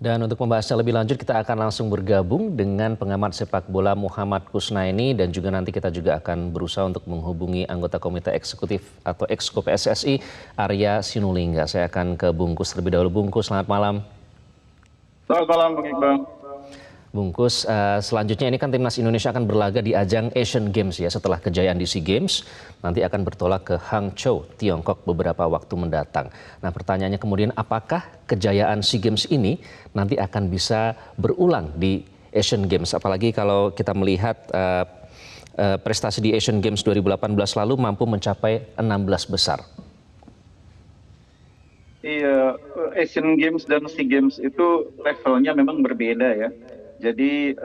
Dan untuk membahasnya lebih lanjut, kita akan langsung bergabung dengan pengamat sepak bola Muhammad Kusnaini dan juga nanti kita juga akan berusaha untuk menghubungi anggota Komite Eksekutif atau Exco PSSI, Arya Sinulinga. Saya akan ke Bungkus terlebih dahulu. Bungkus, selamat malam. Selamat malam, Bang Iqbal. Bungkus, selanjutnya ini kan timnas Indonesia akan berlaga di ajang Asian Games ya. Setelah kejayaan di SEA Games, nanti akan bertolak ke Hangzhou, Tiongkok beberapa waktu mendatang. Nah, pertanyaannya kemudian, apakah kejayaan SEA Games ini nanti akan bisa berulang di Asian Games? Apalagi kalau kita melihat prestasi di Asian Games 2018 lalu mampu mencapai 16 besar. Iya, Asian Games dan SEA Games itu levelnya memang berbeda ya. Jadi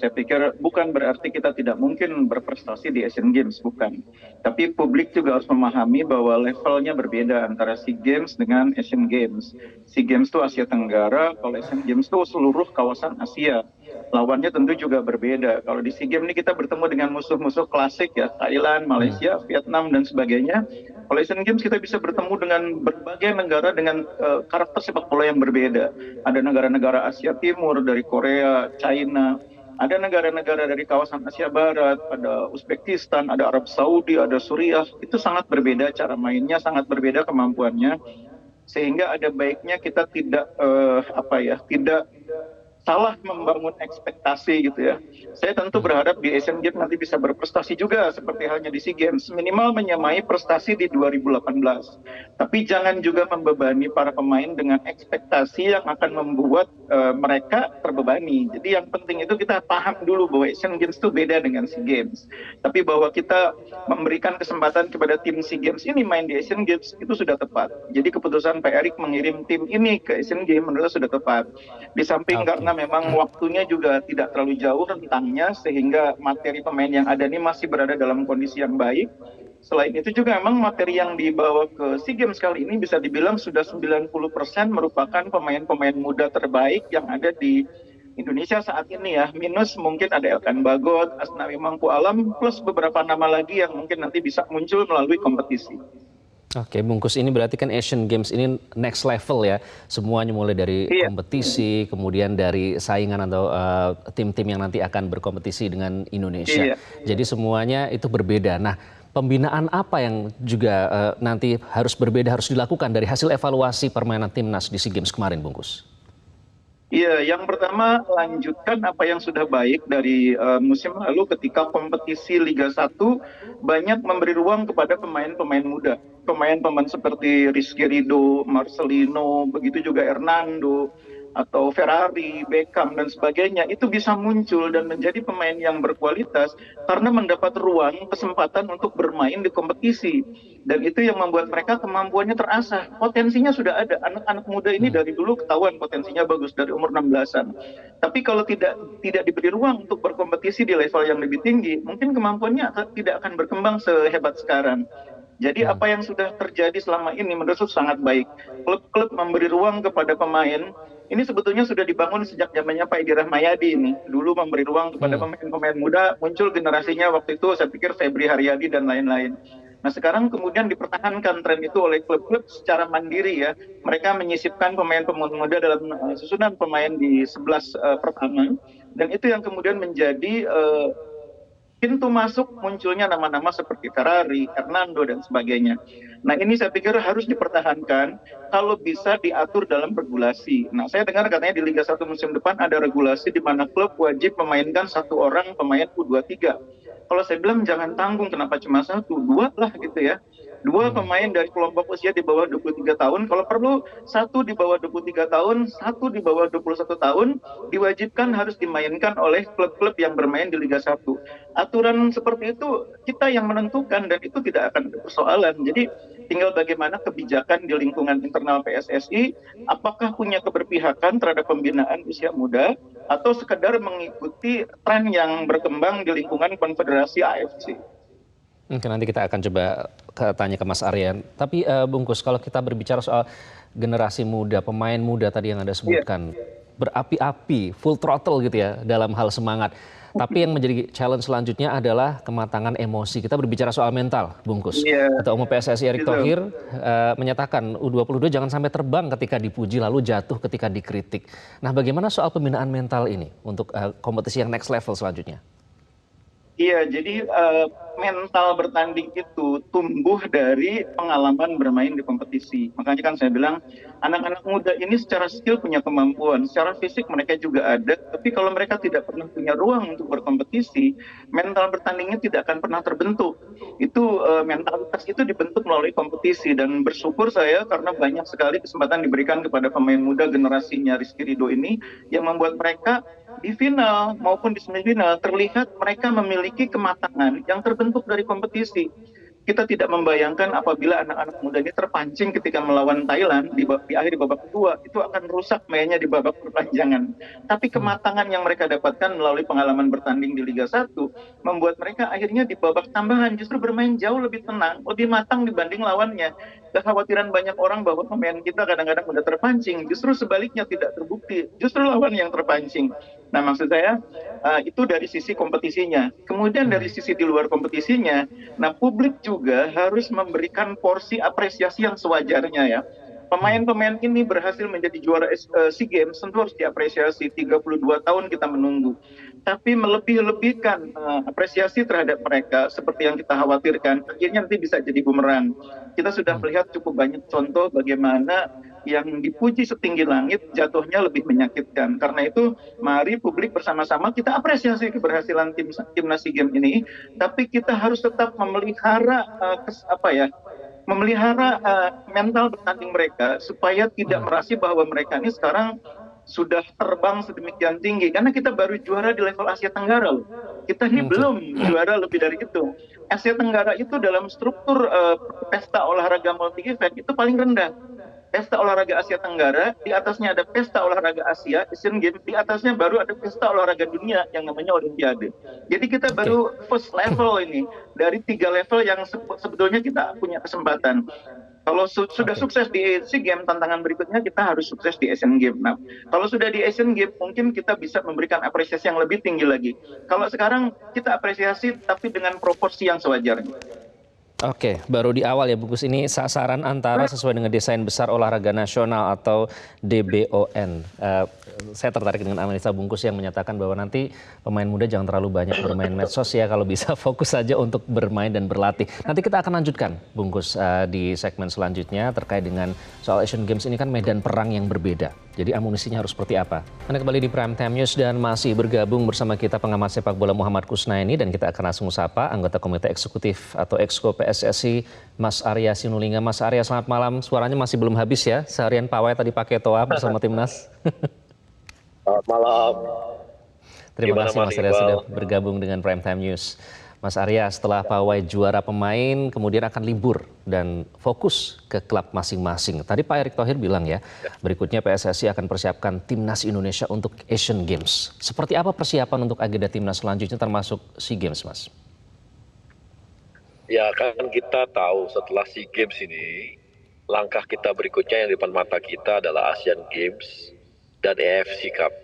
saya pikir bukan berarti kita tidak mungkin berprestasi di Asian Games, bukan. Tapi publik juga harus memahami bahwa levelnya berbeda antara SEA Games dengan Asian Games. SEA Games itu Asia Tenggara, kalau Asian Games itu seluruh kawasan Asia. Lawannya tentu juga berbeda. Kalau di SEA Games ini kita bertemu dengan musuh-musuh klasik ya, Thailand, Malaysia, Vietnam, dan sebagainya. Kalau Asian Games kita bisa bertemu dengan berbagai negara dengan karakter sepak bola yang berbeda. Ada negara-negara Asia Timur, dari Korea, China, ada negara-negara dari kawasan Asia Barat, ada Uzbekistan, ada Arab Saudi, ada Suriah. Itu sangat berbeda cara mainnya, sangat berbeda kemampuannya. Sehingga ada baiknya kita tidak tidak salah membangun ekspektasi gitu ya. Saya tentu berharap di Asian Games nanti bisa berprestasi juga seperti halnya di SEA Games, minimal menyamai prestasi di 2018. Tapi jangan juga membebani para pemain dengan ekspektasi yang akan membuat mereka terbebani. Jadi yang penting itu kita paham dulu bahwa Asian Games itu beda dengan SEA Games. Tapi bahwa kita memberikan kesempatan kepada tim SEA Games ini main di Asian Games itu sudah tepat. Jadi keputusan Pak Erik mengirim tim ini ke Asian Games menurut saya sudah tepat. Di samping karena memang waktunya juga tidak terlalu jauh rentangnya sehingga materi pemain yang ada ini masih berada dalam kondisi yang baik. Selain itu juga memang materi yang dibawa ke SEA Games kali ini bisa dibilang sudah 90% merupakan pemain-pemain muda terbaik yang ada di Indonesia saat ini ya. Minus mungkin ada Elkan Bagot, Asnawi Mangku Alam, plus beberapa nama lagi yang mungkin nanti bisa muncul melalui kompetisi. Oke, Bungkus, ini berarti kan Asian Games ini next level ya. Semuanya mulai dari kompetisi, kemudian dari saingan atau tim-tim yang nanti akan berkompetisi dengan Indonesia. Jadi semuanya itu berbeda. Nah, pembinaan apa yang juga nanti harus berbeda, harus dilakukan dari hasil evaluasi permainan timnas di SEA Games kemarin, Bungkus? Iya, yang pertama lanjutkan apa yang sudah baik dari musim lalu ketika kompetisi Liga 1 banyak memberi ruang kepada pemain-pemain muda. Pemain-pemain seperti Rizky Ridho, Marcelino, begitu juga Hernando, atau Ferrari, Beckham, dan sebagainya, itu bisa muncul dan menjadi pemain yang berkualitas karena mendapat ruang, kesempatan untuk bermain di kompetisi. Dan itu yang membuat mereka kemampuannya terasah. Potensinya sudah ada. Anak-anak muda ini dari dulu ketahuan potensinya bagus dari umur 16-an. Tapi kalau tidak diberi ruang untuk berkompetisi di level yang lebih tinggi, mungkin kemampuannya tidak akan berkembang sehebat sekarang. Jadi apa yang sudah terjadi selama ini menurut saya sangat baik. Klub-klub memberi ruang kepada pemain. Ini sebetulnya sudah dibangun sejak zamannya Pak Edi Rahmayadi ini. Dulu memberi ruang kepada pemain-pemain muda, muncul generasinya waktu itu saya pikir Febri Haryadi dan lain-lain. Nah sekarang kemudian dipertahankan tren itu oleh klub-klub secara mandiri ya. Mereka menyisipkan pemain-pemain muda dalam susunan pemain di 11 pertama. Dan itu yang kemudian menjadi pintu masuk munculnya nama-nama seperti Ferrari, Hernando, dan sebagainya. Nah ini saya pikir harus dipertahankan kalau bisa diatur dalam regulasi. Nah saya dengar katanya di Liga 1 musim depan ada regulasi di mana klub wajib memainkan satu orang pemain U23. Kalau saya bilang jangan tanggung, kenapa cuma satu, dua lah gitu ya. Dua pemain dari kelompok usia di bawah 23 tahun, kalau perlu satu di bawah 23 tahun, satu di bawah 21 tahun, diwajibkan harus dimainkan oleh klub-klub yang bermain di Liga 1. Aturan seperti itu kita yang menentukan dan itu tidak akan ada persoalan. Jadi tinggal bagaimana kebijakan di lingkungan internal PSSI, apakah punya keberpihakan terhadap pembinaan usia muda atau sekedar mengikuti tren yang berkembang di lingkungan Konfederasi AFC. Mungkin nanti kita akan coba tanya ke Mas Aryan. Tapi Bungkus, kalau kita berbicara soal generasi muda, pemain muda tadi yang Anda sebutkan, berapi-api, full throttle gitu ya dalam hal semangat. Tapi yang menjadi challenge selanjutnya adalah kematangan emosi. Kita berbicara soal mental, Bungkus. Iya, Ketua Umum PSSI Erick gitu. Thohir menyatakan U22 jangan sampai terbang ketika dipuji lalu jatuh ketika dikritik. Nah, bagaimana soal pembinaan mental ini untuk kompetisi yang next level selanjutnya? Iya, jadi mental bertanding itu tumbuh dari pengalaman bermain di kompetisi. Makanya kan saya bilang anak-anak muda ini secara skill punya kemampuan, secara fisik mereka juga ada. Tapi kalau mereka tidak pernah punya ruang untuk berkompetisi, mental bertandingnya tidak akan pernah terbentuk. Itu mentalitas itu dibentuk melalui kompetisi dan bersyukur saya karena banyak sekali kesempatan diberikan kepada pemain muda generasinya Rizky Ridho ini yang membuat mereka di final maupun di semifinal terlihat mereka memiliki kematangan yang terbentuk dari kompetisi. Kita tidak membayangkan apabila anak-anak muda ini terpancing ketika melawan Thailand di akhir babak kedua, itu akan rusak mainnya di babak perpanjangan. Tapi kematangan yang mereka dapatkan melalui pengalaman bertanding di Liga 1 membuat mereka akhirnya di babak tambahan justru bermain jauh lebih tenang, lebih matang dibanding lawannya. Kekhawatiran banyak orang bahwa pemain kita kadang-kadang mudah terpancing, justru sebaliknya tidak terbukti, justru lawan yang terpancing. Nah, maksud saya itu dari sisi kompetisinya. Kemudian dari sisi di luar kompetisinya, nah publik juga harus memberikan porsi apresiasi yang sewajarnya ya. Pemain-pemain ini berhasil menjadi juara SEA Games tentu harus diapresiasi. 32 tahun kita menunggu. Tapi melebih-lebihkan apresiasi terhadap mereka seperti yang kita khawatirkan, akhirnya nanti bisa jadi bumerang. Kita sudah melihat cukup banyak contoh bagaimana yang dipuji setinggi langit jatuhnya lebih menyakitkan. Karena itu mari publik bersama-sama kita apresiasi keberhasilan timnas SEA Games ini, tapi kita harus tetap memelihara mental bertanding mereka supaya tidak merasa bahwa mereka ini sekarang sudah terbang sedemikian tinggi karena kita baru juara di level Asia Tenggara loh. Kita ini belum juara lebih dari itu. Asia Tenggara itu dalam struktur pesta olahraga multi event itu paling rendah. Pesta olahraga Asia Tenggara, di atasnya ada pesta olahraga Asia, Asian Games, di atasnya baru ada pesta olahraga dunia yang namanya Olimpiade. Jadi kita baru first level ini, dari 3 level yang sebetulnya kita punya kesempatan. Kalau sudah sukses di SEA Games, tantangan berikutnya kita harus sukses di Asian Games. Nah, kalau sudah di Asian Games, mungkin kita bisa memberikan apresiasi yang lebih tinggi lagi. Kalau sekarang kita apresiasi, tapi dengan proporsi yang sewajarnya. Oke, baru di awal ya Bungkus, ini sasaran antara sesuai dengan desain besar olahraga nasional atau DBON. Saya tertarik dengan analisa Bungkus yang menyatakan bahwa nanti pemain muda jangan terlalu banyak bermain medsos ya, kalau bisa fokus saja untuk bermain dan berlatih. Nanti kita akan lanjutkan Bungkus di segmen selanjutnya terkait dengan soal Asian Games ini kan medan perang yang berbeda. Jadi amunisinya harus seperti apa? Anda kembali di Prime Time News dan masih bergabung bersama kita pengamat sepak bola Muhammad Kusnaini dan kita akan langsung sapa anggota Komite Eksekutif atau Exco PSSI Mas Arya Sinulinga. Mas Arya, selamat malam. Suaranya masih belum habis ya? Seharian pawai tadi pakai toa bersama timnas. Selamat malam. Terima kasih Mas Arya sudah bergabung dengan Prime Time News. Mas Arya, setelah pawai juara pemain kemudian akan libur dan fokus ke klub masing-masing. Tadi Pak Erick Thohir bilang ya, berikutnya PSSI akan persiapkan timnas Indonesia untuk Asian Games. Seperti apa persiapan untuk agenda timnas selanjutnya termasuk SEA Games, Mas? Ya kan kita tahu setelah SEA Games ini, langkah kita berikutnya yang di depan mata kita adalah Asian Games dan AFC Cup.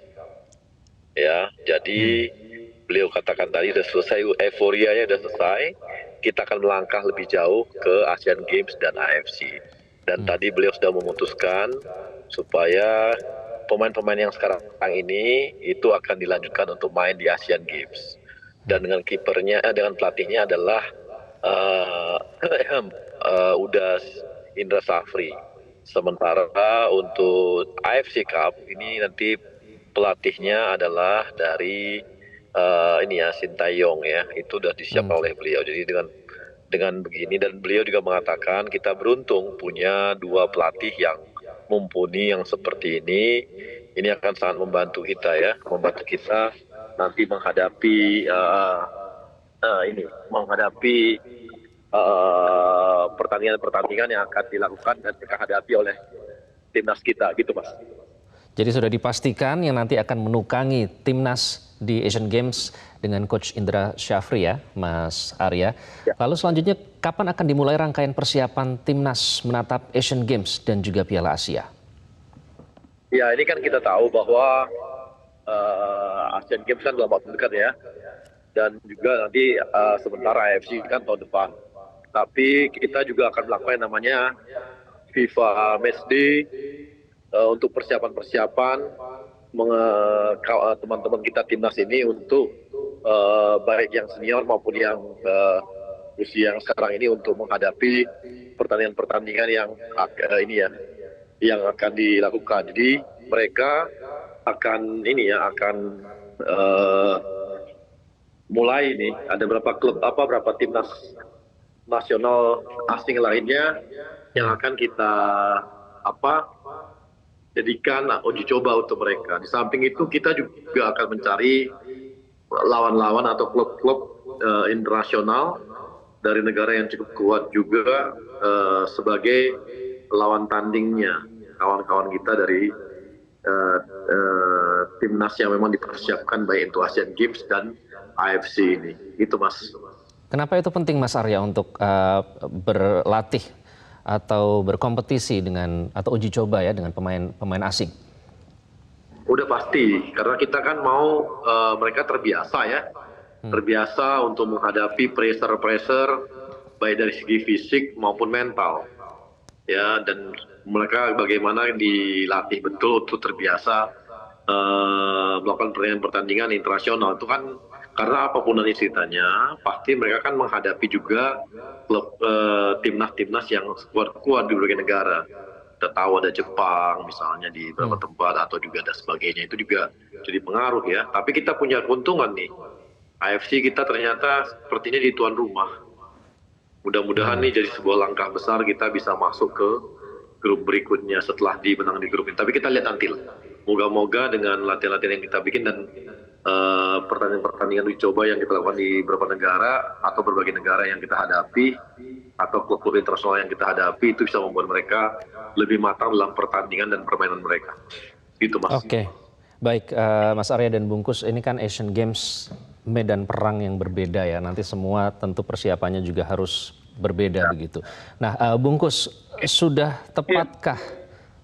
Ya, jadi beliau katakan tadi sudah selesai, euforianya sudah selesai, kita akan melangkah lebih jauh ke Asian Games dan AFC. Dan tadi beliau sudah memutuskan supaya pemain-pemain yang sekarang ini itu akan dilanjutkan untuk main di Asian Games. Dan dengan kipernya, dengan pelatihnya adalah Udas Indra Safri. Sementara untuk AFC Cup ini nanti pelatihnya adalah dari Sintayong ya, itu sudah disiapkan oleh beliau. Jadi dengan begini, dan beliau juga mengatakan kita beruntung punya 2 pelatih yang mumpuni yang seperti ini akan sangat membantu kita ya, membantu kita nanti menghadapi pertandingan-pertandingan yang akan dilakukan dan dihadapi oleh timnas kita gitu, Mas. Jadi sudah dipastikan yang nanti akan menukangi timnas di Asian Games dengan Coach Indra Syafri ya, Mas Arya. Ya. Lalu selanjutnya kapan akan dimulai rangkaian persiapan timnas menatap Asian Games dan juga Piala Asia? Ya, ini kan kita tahu bahwa Asian Games kan dalam waktu dekat ya. dan juga nanti sementara AFC kan tahun depan. Tapi kita juga akan melakukan yang namanya FIFA Matchday untuk persiapan-persiapan teman-teman kita timnas ini untuk baik yang senior maupun yang usia yang sekarang ini untuk menghadapi pertandingan-pertandingan yang ini ya yang akan dilakukan. Jadi mereka akan mulai nih ada berapa timnas nasional asing lainnya yang akan kita jadikan uji coba untuk mereka. Di samping itu kita juga akan mencari lawan-lawan atau klub-klub internasional dari negara yang cukup kuat juga sebagai lawan tandingnya kawan-kawan kita dari timnas yang memang dipersiapkan baik itu Asian Games dan AFC ini. Itu Mas. Kenapa itu penting Mas Arya untuk berlatih atau berkompetisi dengan atau uji coba ya dengan pemain asing? Udah pasti, karena kita kan mau mereka terbiasa ya, terbiasa untuk menghadapi pressure baik dari segi fisik maupun mental, ya, dan mereka bagaimana dilatih betul untuk terbiasa melakukan pertandingan internasional itu kan. Karena apapun nanti ceritanya, pasti mereka kan menghadapi juga klub timnas yang kuat di berbagai negara. Kita tahu ada Jepang misalnya di beberapa tempat atau juga ada sebagainya, itu juga jadi pengaruh ya. Tapi kita punya keuntungan nih, AFC kita ternyata sepertinya di tuan rumah. Mudah-mudahan nih jadi sebuah langkah besar kita bisa masuk ke grup berikutnya setelah dimenang di grup ini. Tapi kita lihat nanti lah. Moga-moga dengan latihan-latihan yang kita bikin dan pertandingan uji coba yang kita lakukan di beberapa negara atau berbagai negara yang kita hadapi atau klub-klub internasional yang kita hadapi itu bisa membuat mereka lebih matang dalam pertandingan dan permainan mereka. Gitu Mas. Oke, baik Mas Arya dan Bungkus, ini kan Asian Games medan perang yang berbeda ya. Nanti semua tentu persiapannya juga harus berbeda begitu. Nah Bungkus, sudah tepatkah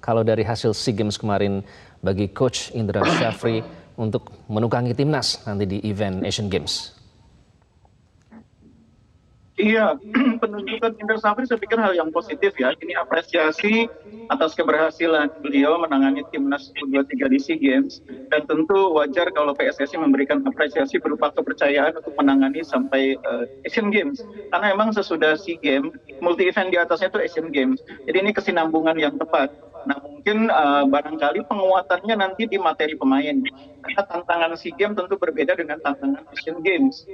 kalau dari hasil SEA Games kemarin bagi Coach Indra Syafri untuk menukangi timnas nanti di event Asian Games? Iya, penunjukan Indra Syafri saya pikir hal yang positif ya. Ini apresiasi atas keberhasilan beliau menangani timnas U23 di SEA Games. Dan tentu wajar kalau PSSI memberikan apresiasi berupa kepercayaan untuk menangani sampai Asian Games. Karena memang sesudah SEA Games, multi event di atasnya itu Asian Games. Jadi ini kesinambungan yang tepat. Nah mungkin barangkali penguatannya nanti di materi pemain. Karena tantangan SEA Games tentu berbeda dengan tantangan Asian Games.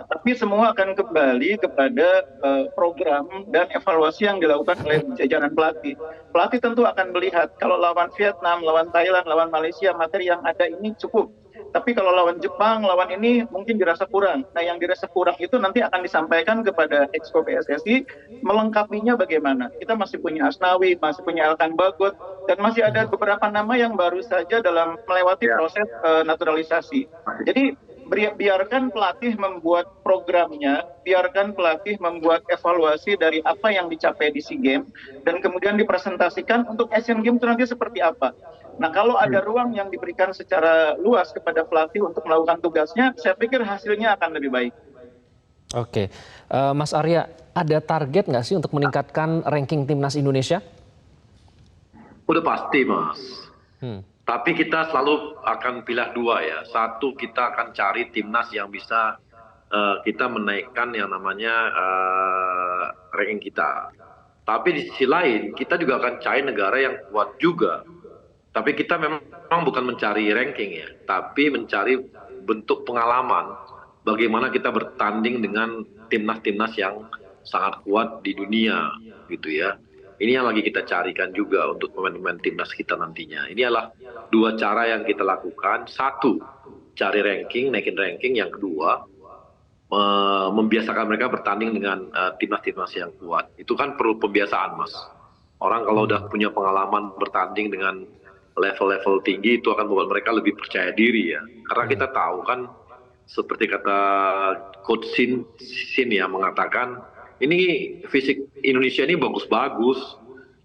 Tapi semua akan kembali kepada program dan evaluasi yang dilakukan oleh jajaran pelatih. Pelatih tentu akan melihat kalau lawan Vietnam, lawan Thailand, lawan Malaysia, materi yang ada ini cukup. Tapi kalau lawan Jepang, lawan ini mungkin dirasa kurang. Nah yang dirasa kurang itu nanti akan disampaikan kepada Exco PSSI, melengkapinya bagaimana. Kita masih punya Asnawi, masih punya Elkan Bagot, dan masih ada beberapa nama yang baru saja dalam melewati proses naturalisasi. Jadi biarkan pelatih membuat programnya, biarkan pelatih membuat evaluasi dari apa yang dicapai di SEA Games, dan kemudian dipresentasikan untuk Asian Games itu nanti seperti apa. Nah kalau ada ruang yang diberikan secara luas kepada pelatih untuk melakukan tugasnya, saya pikir hasilnya akan lebih baik. Oke, Mas Arya, ada target nggak sih untuk meningkatkan ranking timnas Indonesia? Udah pasti Mas. Tapi kita selalu akan pilih dua ya. Satu, kita akan cari timnas yang bisa kita menaikkan yang namanya ranking kita. Tapi di sisi lain, kita juga akan cari negara yang kuat juga. Tapi kita memang bukan mencari ranking ya, tapi mencari bentuk pengalaman bagaimana kita bertanding dengan timnas-timnas yang sangat kuat di dunia gitu ya. Ini yang lagi kita carikan juga untuk pemain-pemain timnas kita nantinya. Ini adalah dua cara yang kita lakukan. Satu, cari ranking, naikin ranking. Yang kedua, membiasakan mereka bertanding dengan timnas-timnas yang kuat. Itu kan perlu pembiasaan Mas. Orang kalau udah punya pengalaman bertanding dengan level-level tinggi itu akan membuat mereka lebih percaya diri ya. Karena kita tahu kan seperti kata Coach Sin ya mengatakan ini fisik Indonesia ini bagus-bagus,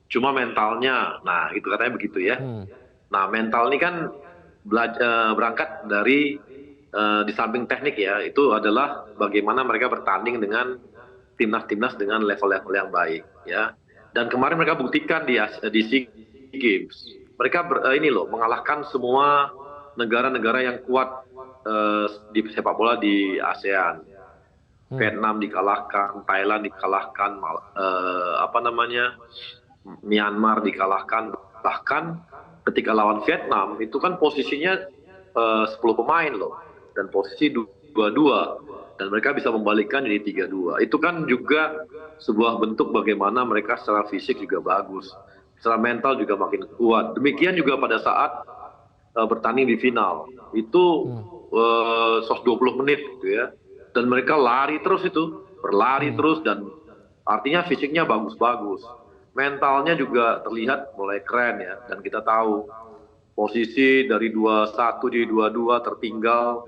cuma mentalnya, nah itu katanya begitu ya. Nah mental ini kan berangkat dari di samping teknik ya, itu adalah bagaimana mereka bertanding dengan timnas-timnas dengan level-level yang baik ya. Dan kemarin mereka buktikan di SEA Games, mereka mengalahkan semua negara-negara yang kuat di sepak bola di ASEAN. Vietnam dikalahkan, Thailand dikalahkan, Myanmar dikalahkan. Bahkan ketika lawan Vietnam itu kan posisinya 10 pemain loh, dan posisi 2-2, dan mereka bisa membalikkan jadi 3-2. Itu kan juga sebuah bentuk bagaimana mereka secara fisik juga bagus, secara mental juga makin kuat. Demikian juga pada saat bertanding di final itu 120 menit gitu ya, dan mereka lari terus berlari terus, dan artinya fisiknya bagus-bagus, mentalnya juga terlihat mulai keren ya. Dan kita tahu posisi dari 2-1 jadi 2-2 tertinggal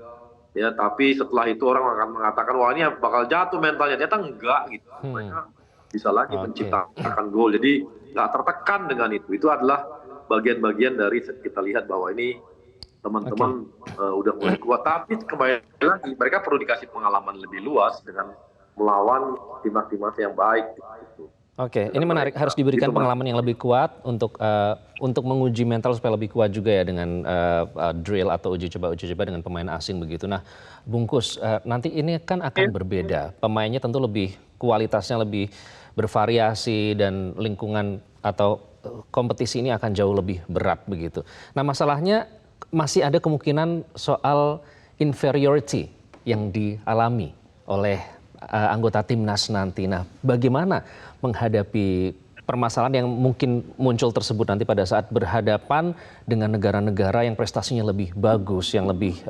ya, tapi setelah itu orang akan mengatakan wah ini bakal jatuh mentalnya, ternyata enggak gitu. Mereka bisa lagi menciptakan gol, jadi nggak tertekan dengan itu. Itu adalah bagian-bagian dari kita lihat bahwa ini teman-teman udah mulai kuat, tapi kembali lagi mereka perlu dikasih pengalaman lebih luas dengan melawan timnas-timnas yang baik gitu. Oke, ini menarik, harus diberikan pengalaman yang lebih kuat untuk menguji mental supaya lebih kuat juga ya dengan drill atau uji coba dengan pemain asing begitu. Nah, Bungkus, nanti ini kan akan berbeda. Pemainnya tentu lebih kualitasnya lebih bervariasi, dan lingkungan atau kompetisi ini akan jauh lebih berat begitu. Nah, masalahnya masih ada kemungkinan soal inferiority yang dialami oleh anggota timnas nanti. Nah, bagaimana menghadapi permasalahan yang mungkin muncul tersebut nanti pada saat berhadapan dengan negara-negara yang prestasinya lebih bagus, yang lebih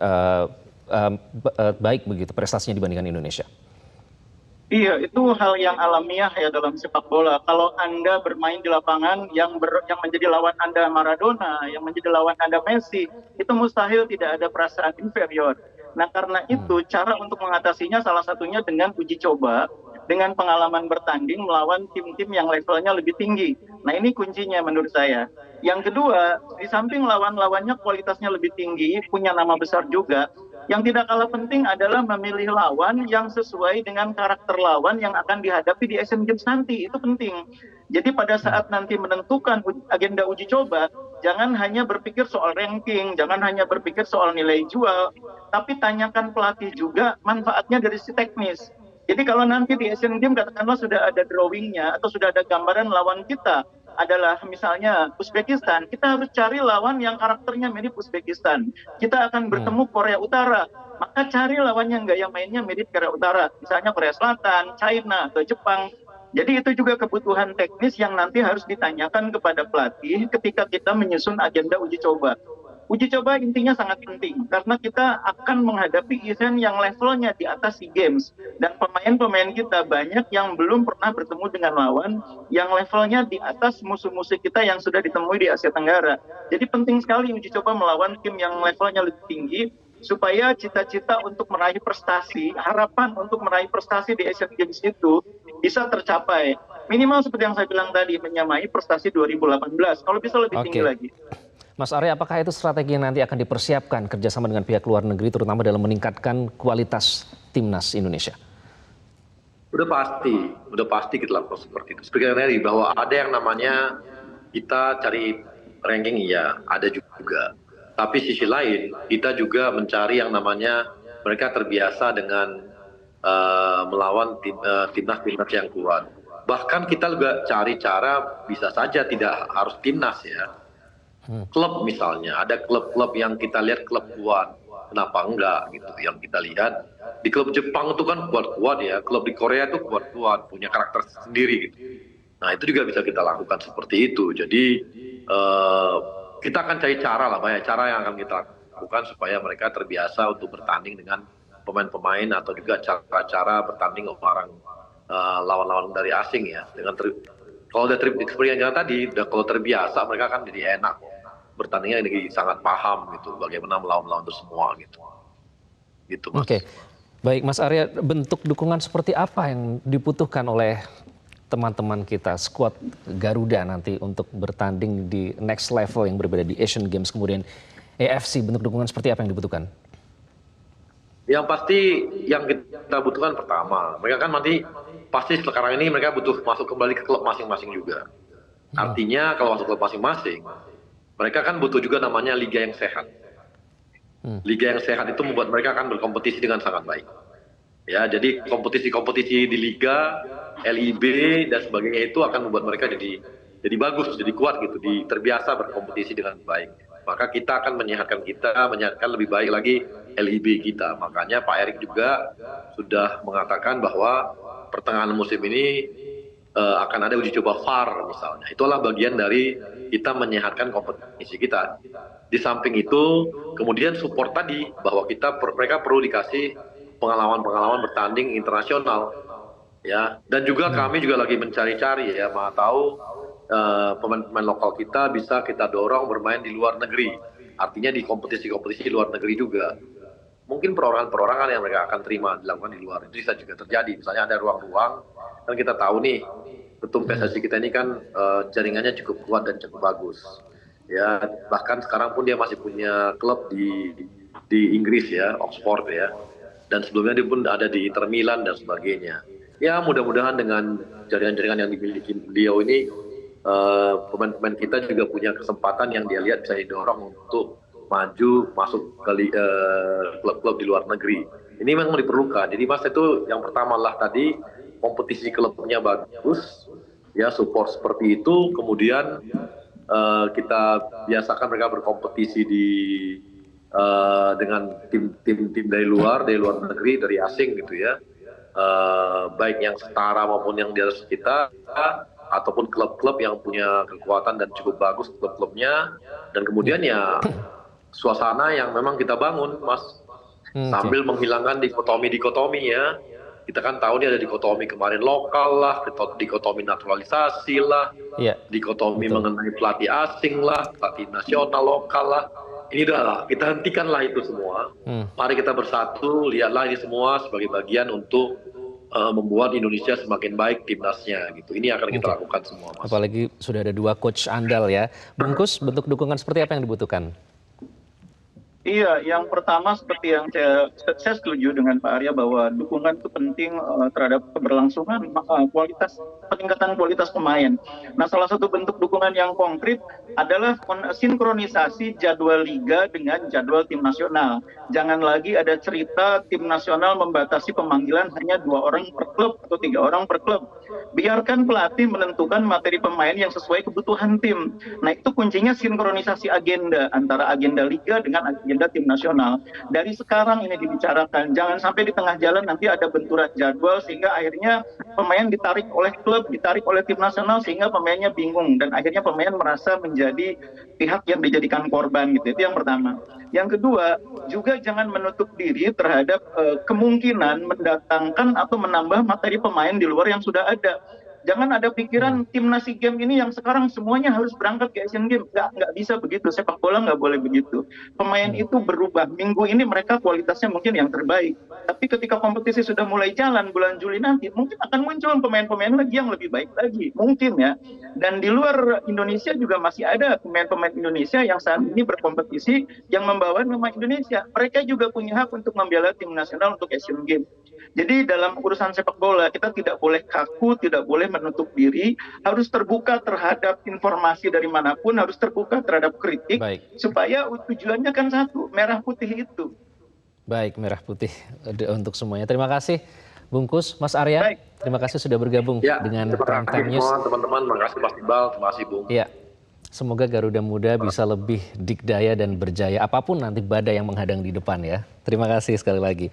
baik begitu prestasinya dibandingkan Indonesia? Iya, itu hal yang alamiah ya dalam sepak bola. Kalau Anda bermain di lapangan yang menjadi lawan Anda Maradona, yang menjadi lawan Anda Messi, itu mustahil tidak ada perasaan inferior. Nah, karena itu cara untuk mengatasinya salah satunya dengan uji coba, dengan pengalaman bertanding melawan tim-tim yang levelnya lebih tinggi. Nah, ini kuncinya menurut saya. Yang kedua, di samping lawan-lawannya kualitasnya lebih tinggi, punya nama besar juga, yang tidak kalah penting adalah memilih lawan yang sesuai dengan karakter lawan yang akan dihadapi di Asian Games nanti. Itu penting. Jadi pada saat nanti menentukan agenda uji coba, jangan hanya berpikir soal ranking, jangan hanya berpikir soal nilai jual, tapi tanyakan pelatih juga manfaatnya dari si teknis. Jadi kalau nanti di Asian Games katakanlah sudah ada drawingnya atau sudah ada gambaran lawan kita adalah misalnya Uzbekistan, kita harus cari lawan yang karakternya mirip Uzbekistan. Kita akan bertemu Korea Utara, maka cari lawan yang gaya mainnya mirip Korea Utara, misalnya Korea Selatan, China, atau Jepang. Jadi itu juga kebutuhan teknis yang nanti harus ditanyakan kepada pelatih ketika kita menyusun agenda uji coba. Uji coba intinya sangat penting karena kita akan menghadapi event yang levelnya di atas SEA Games, dan pemain-pemain kita banyak yang belum pernah bertemu dengan lawan yang levelnya di atas musuh-musuh kita yang sudah ditemui di Asia Tenggara. Jadi penting sekali uji coba melawan tim yang levelnya lebih tinggi supaya cita-cita untuk meraih prestasi, harapan untuk meraih prestasi di Asian Games itu bisa tercapai. Minimal seperti yang saya bilang tadi, menyamai prestasi 2018, kalau bisa lebih tinggi lagi. Mas Arya, apakah itu strategi yang nanti akan dipersiapkan kerjasama dengan pihak luar negeri, terutama dalam meningkatkan kualitas timnas Indonesia? Udah pasti kita lakukan seperti itu. Seperti tadi bahwa ada yang namanya kita cari ranking, iya, ada juga. Tapi sisi lain kita juga mencari yang namanya mereka terbiasa dengan melawan timnas-timnas yang kuat. Bahkan kita juga cari cara, bisa saja tidak harus timnas ya. Klub misalnya, ada klub-klub yang kita lihat klub kuat, kenapa enggak gitu. Yang kita lihat di klub Jepang itu kan kuat-kuat ya, klub di Korea itu kuat-kuat, punya karakter sendiri gitu. Nah itu juga bisa kita lakukan seperti itu. Jadi kita akan cari cara lah, banyak cara yang akan kita lakukan supaya mereka terbiasa untuk bertanding dengan pemain-pemain atau juga cara-cara bertanding orang lawan-lawan dari asing ya. Dengan kalau udah experience yang tadi, kalau terbiasa mereka kan jadi enak bertandingnya, jadi sangat paham gitu bagaimana melawan-lawan itu semua gitu. Gitu Mas. Oke. Baik Mas Arya, bentuk dukungan seperti apa yang dibutuhkan oleh teman-teman kita skuad Garuda nanti untuk bertanding di next level yang berbeda di Asian Games kemudian AFC, bentuk dukungan seperti apa yang dibutuhkan? Yang pasti yang kita butuhkan pertama, mereka kan nanti pasti sekarang ini mereka butuh masuk kembali ke klub masing-masing juga. Artinya kalau masuk klub masing-masing, mereka kan butuh juga namanya liga yang sehat. Liga yang sehat itu membuat mereka akan berkompetisi dengan sangat baik. Ya, jadi kompetisi-kompetisi di liga, LIB dan sebagainya itu akan membuat mereka jadi bagus, jadi kuat gitu, terbiasa berkompetisi dengan baik. Maka kita akan menyehatkan lebih baik lagi LIB kita. Makanya Pak Erik juga sudah mengatakan bahwa pertengahan musim ini akan ada uji coba VAR misalnya. Itulah bagian dari kita menyehatkan kompetisi kita. Di samping itu, kemudian support tadi bahwa mereka perlu dikasih pengalaman-pengalaman bertanding internasional, ya. Dan juga kami juga lagi mencari-cari ya, mau tahu pemain-pemain lokal kita bisa kita dorong bermain di luar negeri. Artinya di kompetisi-kompetisi di luar negeri juga. Mungkin perorangan-perorangan yang mereka akan terima dilakukan di luar itu bisa juga terjadi. Misalnya ada ruang-ruang, kan kita tahu nih, ketum PSSI kita ini kan jaringannya cukup kuat dan cukup bagus. Ya, bahkan sekarang pun dia masih punya klub di Inggris ya, Oxford ya. Dan sebelumnya dia pun ada di Inter Milan dan sebagainya. Ya, mudah-mudahan dengan jaringan-jaringan yang dimiliki beliau ini, pemain-pemain kita juga punya kesempatan yang dia lihat bisa didorong untuk maju masuk ke klub-klub di luar negeri. Ini memang diperlukan. Jadi Mas, itu yang pertama lah tadi kompetisi klubnya bagus, ya support seperti itu. Kemudian kita biasakan mereka berkompetisi dengan tim dari luar negeri, dari asing gitu ya. Baik yang setara maupun yang di atas kita, ataupun klub-klub yang punya kekuatan dan cukup bagus klub-klubnya, dan kemudian ya suasana yang memang kita bangun, Mas, sambil menghilangkan dikotomi ya. Kita kan tahu ini ada dikotomi kemarin lokal lah, dikotomi naturalisasi lah, dikotomi mengenai pelatih asing lah, pelatih nasional lokal lah. Ini udah lah, kita hentikanlah itu semua. Mari kita bersatu, lihatlah ini semua sebagai bagian untuk membuat Indonesia semakin baik timnasnya gitu. Ini akan kita lakukan semua, Mas. Apalagi sudah ada 2 coach andal ya. Bungkus, bentuk dukungan seperti apa yang dibutuhkan? Iya, yang pertama seperti yang saya setuju dengan Pak Arya bahwa dukungan itu penting terhadap keberlangsungan peningkatan kualitas pemain. Nah, salah satu bentuk dukungan yang konkret adalah sinkronisasi jadwal liga dengan jadwal tim nasional. Jangan lagi ada cerita tim nasional membatasi pemanggilan hanya 2 orang per klub atau 3 orang per klub. Biarkan pelatih menentukan materi pemain yang sesuai kebutuhan tim. Nah, itu kuncinya sinkronisasi agenda antara agenda liga dengan agenda tim nasional. Dari sekarang ini dibicarakan, jangan sampai di tengah jalan nanti ada benturan jadwal sehingga akhirnya pemain ditarik oleh klub, ditarik oleh tim nasional sehingga pemainnya bingung dan akhirnya pemain merasa menjadi pihak yang dijadikan korban gitu. Itu yang pertama. Yang kedua, juga jangan menutup diri terhadap kemungkinan mendatangkan atau menambah materi pemain di luar yang sudah ada. Jangan ada pikiran timnas SEA Games ini yang sekarang semuanya harus berangkat ke Asian Games. Nggak bisa begitu. Sepak bola nggak boleh begitu. Pemain itu berubah. Minggu ini mereka kualitasnya mungkin yang terbaik. Tapi ketika kompetisi sudah mulai jalan bulan Juli nanti, mungkin akan muncul pemain-pemain lagi yang lebih baik lagi. Mungkin ya. Dan di luar Indonesia juga masih ada pemain-pemain Indonesia yang saat ini berkompetisi yang membawa nama Indonesia. Mereka juga punya hak untuk membela tim nasional untuk Asian Games. Jadi dalam urusan sepak bola kita tidak boleh kaku, tidak boleh menutup diri, harus terbuka terhadap informasi dari manapun, harus terbuka terhadap kritik, supaya tujuannya kan satu, merah putih itu. Baik, merah putih untuk semuanya. Terima kasih Bungkus, Mas Arya. Baik. Terima kasih sudah bergabung dengan Prime Time News. Teman-teman, terima kasih Mas Iqbal, terima kasih Bung. Ya, semoga Garuda Muda bisa lebih dikdaya dan berjaya apapun nanti badai yang menghadang di depan ya. Terima kasih sekali lagi.